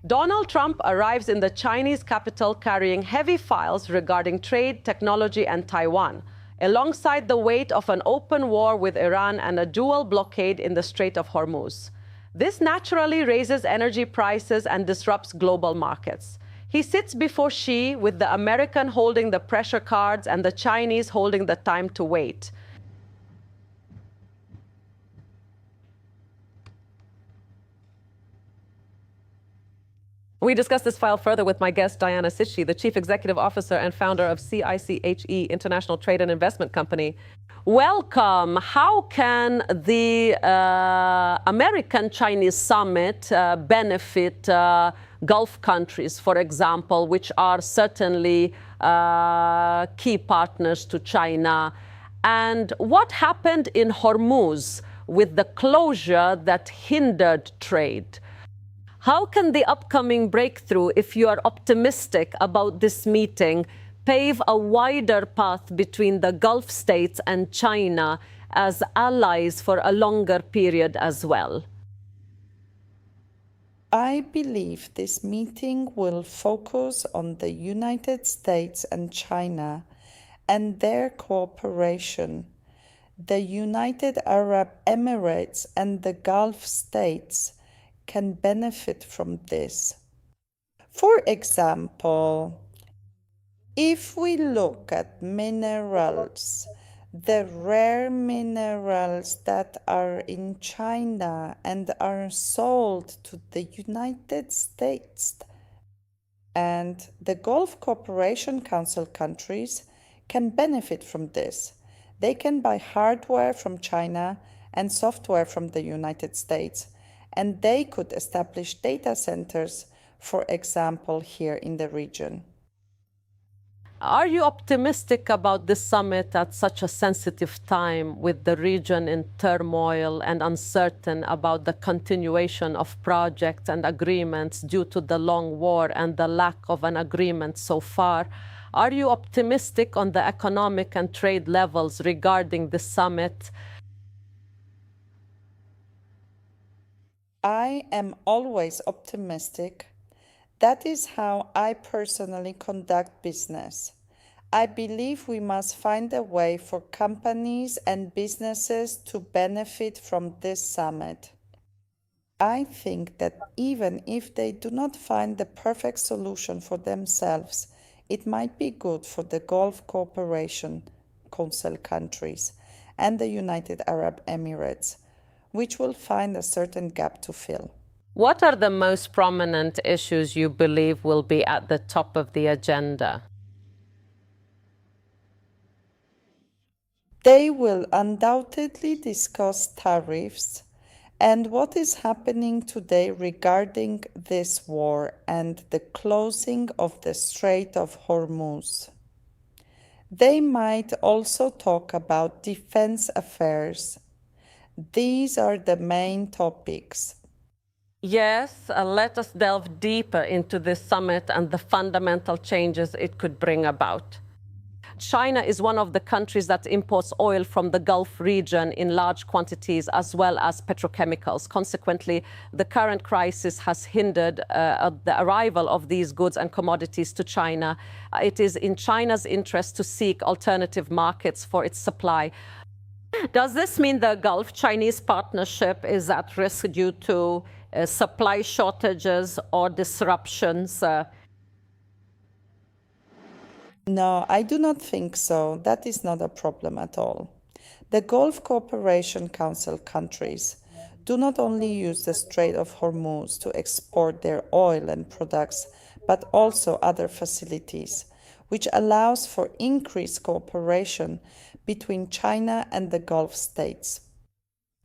Donald Trump arrives in the Chinese capital carrying heavy files regarding trade, technology, and Taiwan, alongside the weight of an open war with Iran and a dual blockade in the Strait of Hormuz. This naturally raises energy prices and disrupts global markets. He sits before Xi, with the American holding the pressure cards and the Chinese holding the time to wait. We discuss this file further with my guest, Diana Cichy, the Chief Executive Officer and founder of CICHE International Trade and Investment Company. Welcome. How can the American-Chinese summit benefit Gulf countries, for example, which are certainly key partners to China? And what happened in Hormuz with the closure that hindered trade? How can the upcoming breakthrough, if you are optimistic about this meeting, pave a wider path between the Gulf states and China as allies for a longer period as well? I believe this meeting will focus on the United States and China and their cooperation. The United Arab Emirates and the Gulf states can benefit from this. For example, if we look at minerals, the rare minerals that are in China and are sold to the United States, and the Gulf Cooperation Council countries can benefit from this. They can buy hardware from China and software from the United States, and they could establish data centers, for example, here in the region. Are you optimistic about this summit at such a sensitive time, with the region in turmoil and uncertain about the continuation of projects and agreements due to the long war and the lack of an agreement so far? Are you optimistic on the economic and trade levels regarding this summit? I am always optimistic. That is how I personally conduct business. I believe we must find a way for companies and businesses to benefit from this summit. I think that even if they do not find the perfect solution for themselves, it might be good for the Gulf Cooperation Council countries and the United Arab Emirates, which will find a certain gap to fill. What are the most prominent issues you believe will be at the top of the agenda? They will undoubtedly discuss tariffs and what is happening today regarding this war and the closing of the Strait of Hormuz. They might also talk about defense affairs. These are the main topics. Yes, let us delve deeper into this summit and the fundamental changes it could bring about. China is one of the countries that imports oil from the Gulf region in large quantities, as well as petrochemicals. Consequently, the current crisis has hindered the arrival of these goods and commodities to China. It is in China's interest to seek alternative markets for its supply. Does this mean the Gulf-Chinese partnership is at risk due to supply shortages or disruptions? No, I do not think so. That is not a problem at all. The Gulf Cooperation Council countries do not only use the Strait of Hormuz to export their oil and products, but also other facilities, which allows for increased cooperation between China and the Gulf states.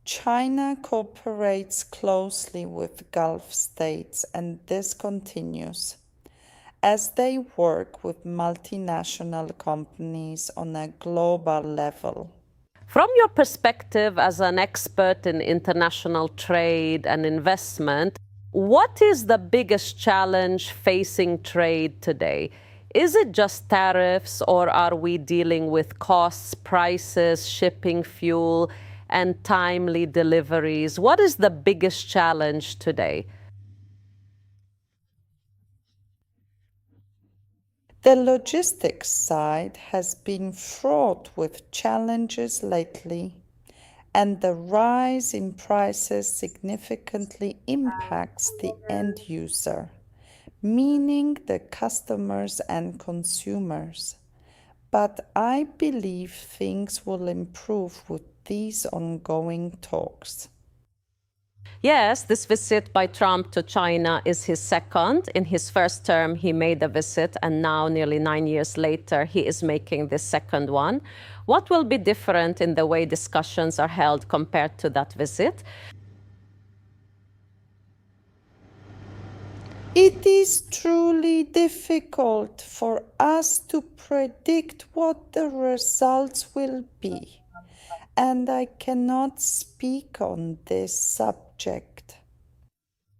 China cooperates closely with Gulf states, and this continues as they work with multinational companies on a global level. From your perspective as an expert in international trade and investment, what is the biggest challenge facing trade today? Is it just tariffs, or are we dealing with costs, prices, shipping fuel, and timely deliveries? What is the biggest challenge today? The logistics side has been fraught with challenges lately, and the rise in prices significantly impacts the end user, meaning the customers and consumers. But I believe things will improve with these ongoing talks. Yes, this visit by Trump to China is his second. In his first term, he made a visit, and now, nearly 9 years later, he is making this second one. What will be different in the way discussions are held compared to that visit? It is truly difficult for us to predict what the results will be, and I cannot speak on this subject.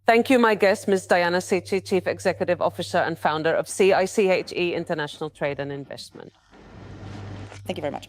Thank you, my guest, Ms. Diana Cichy, Chief Executive Officer and founder of CICHE International Trade and Investment. Thank you very much.